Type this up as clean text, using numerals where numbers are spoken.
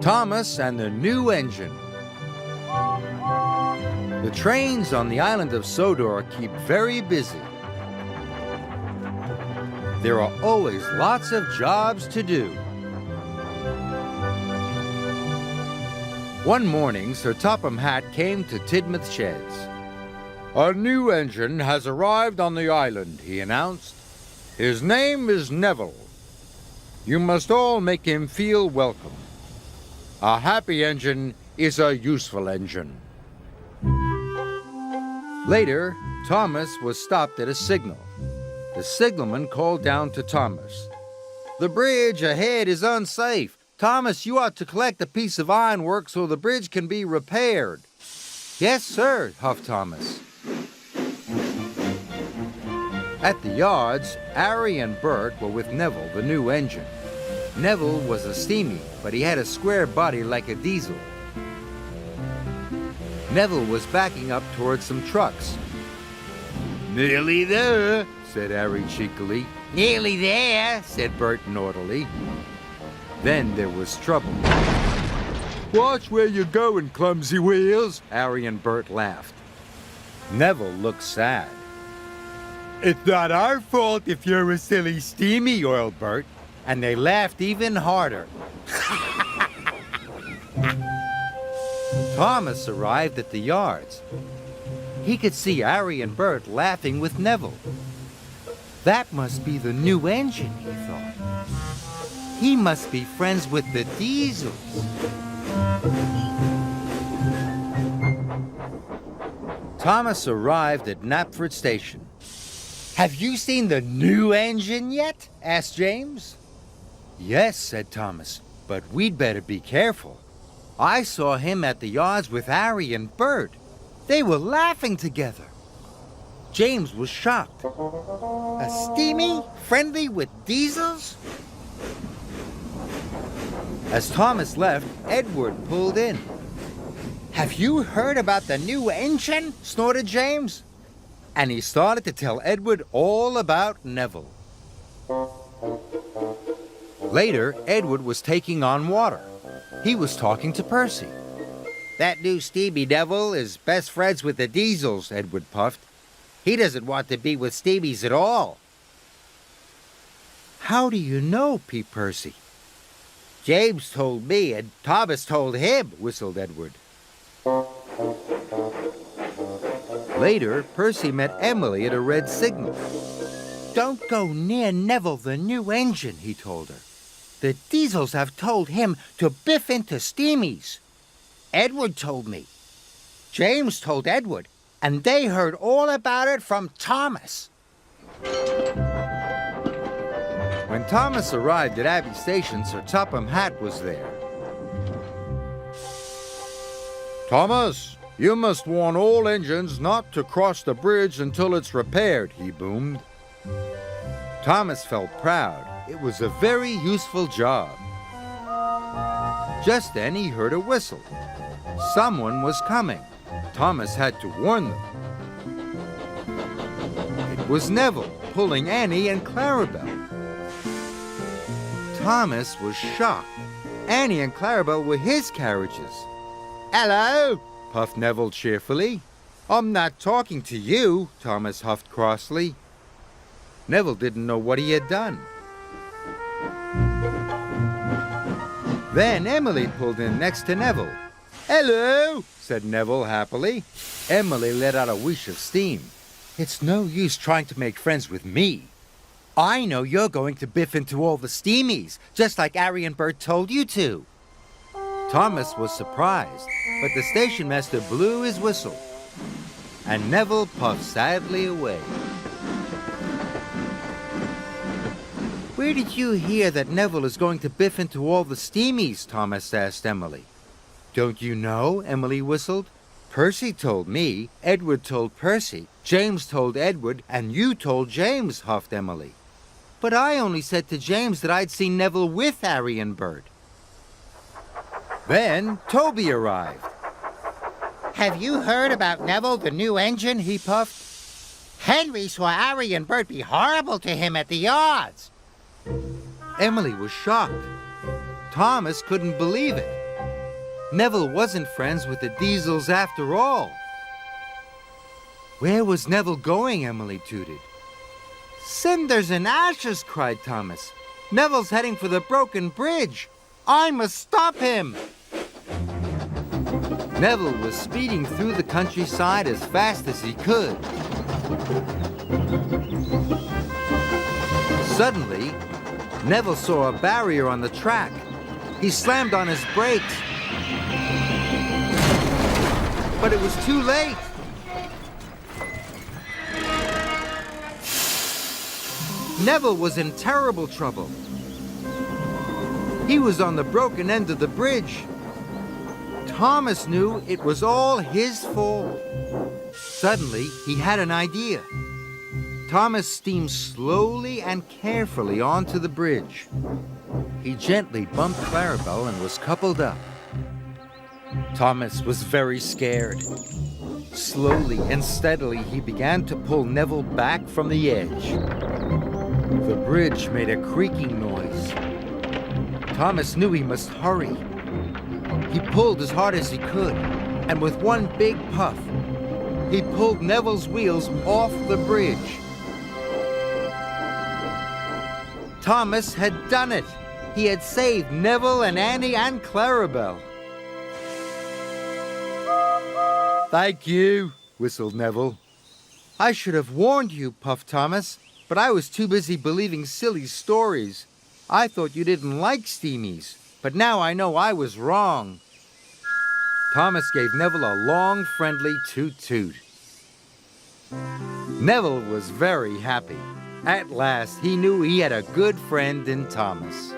Thomas and the New Engine. The trains on the island of Sodor keep very busy. There are always lots of jobs to do. One morning, Sir Topham Hatt came to Tidmouth Sheds. "A new engine has arrived on the island," he announced. "His name is Neville. You must all make him feel welcome. A happy engine is a useful engine." Later, Thomas was stopped at a signal. The signalman called down to Thomas. "The bridge ahead is unsafe. Thomas, you ought to collect a piece of ironwork so the bridge can be repaired." "Yes, sir," huffed Thomas. At the yards, Harry and Bert were with Neville, the new engine. Neville was a steamy, but he had a square body like a diesel. Neville was backing up towards some trucks. "Nearly there," said Harry cheekily. "Nearly there," said Bert naughtily. Then there was trouble. "Watch where you're going, clumsy wheels," Harry and Bert laughed. Neville looked sad. "It's not our fault if you're a silly steamy," oiled Bert, and they laughed even harder. Thomas arrived at the yards. He could see Harry and Bert laughing with Neville. That must be the new engine, he thought. He must be friends with the Diesels. Thomas arrived at Knapford Station. "Have you seen the new engine yet?" asked James. "Yes," said Thomas, "but we'd better be careful. I saw him at the yards with Harry and Bert. They were laughing together." James was shocked. "A steamy, friendly with Diesels?" As Thomas left, Edward pulled in. "Have you heard about the new engine?" snorted James. And he started to tell Edward all about Neville. Later, Edward was taking on water. He was talking to Percy. "That new steamy Neville is best friends with the Diesels," Edward puffed. "He doesn't want to be with steamies at all." "How do you know?" peeped Percy. "James told me and Thomas told him," whistled Edward. Later, Percy met Emily at a red signal. "Don't go near Neville, the new engine," he told her. "The Diesels have told him to biff into steamies. Edward told me. James told Edward, and they heard all about it from Thomas." When Thomas arrived at Abbey Station, Sir Topham Hatt was there. "Thomas, you must warn all engines not to cross the bridge until it's repaired," he boomed. Thomas felt proud. It was a very useful job. Just then he heard a whistle. Someone was coming. Thomas had to warn them. It was Neville, pulling Annie and Clarabelle. Thomas was shocked. Annie and Clarabelle were his carriages. "Hello," puffed Neville cheerfully. "I'm not talking to you," Thomas huffed crossly. Neville didn't know what he had done. Then Emily pulled in next to Neville. "Hello," said Neville happily. Emily let out a whoosh of steam. "It's no use trying to make friends with me. I know you're going to biff into all the steamies, just like Harry and Bert told you to." Thomas was surprised, but the station master blew his whistle, and Neville puffed sadly away. "Where did you hear that Neville is going to biff into all the steamies?" Thomas asked Emily. "Don't you know?" Emily whistled. "Percy told me, Edward told Percy, James told Edward, and you told James," huffed Emily. "But I only said to James that I'd seen Neville with Harry and Bert." Then Toby arrived. "Have you heard about Neville, the new engine?" he puffed. "Henry saw Harry and Bert be horrible to him at the yards." Emily was shocked. Thomas couldn't believe it. Neville wasn't friends with the Diesels after all. Where was Neville going, Emily tooted. Cinders and ashes, cried Thomas. Neville's heading for the broken bridge. I must stop him. Neville was speeding through the countryside as fast as he could. Suddenly, Neville saw a barrier on the track. He slammed on his brakes. But it was too late. Neville was in terrible trouble. He was on the broken end of the bridge. Thomas knew it was all his fault. Suddenly, he had an idea. Thomas steamed slowly and carefully onto the bridge. He gently bumped Clarabelle and was coupled up. Thomas was very scared. Slowly and steadily, he began to pull Neville back from the edge. The bridge made a creaking noise. Thomas knew he must hurry. He pulled as hard as he could, and with one big puff, he pulled Neville's wheels off the bridge. Thomas had done it. He had saved Neville and Annie and Clarabelle. Thank you, whistled Neville. I should have warned you, puffed Thomas, but I was too busy believing silly stories. I thought you didn't like steamies, but now I know I was wrong. Thomas gave Neville a long, friendly toot-toot. Neville was very happy. At last, he knew he had a good friend in Thomas.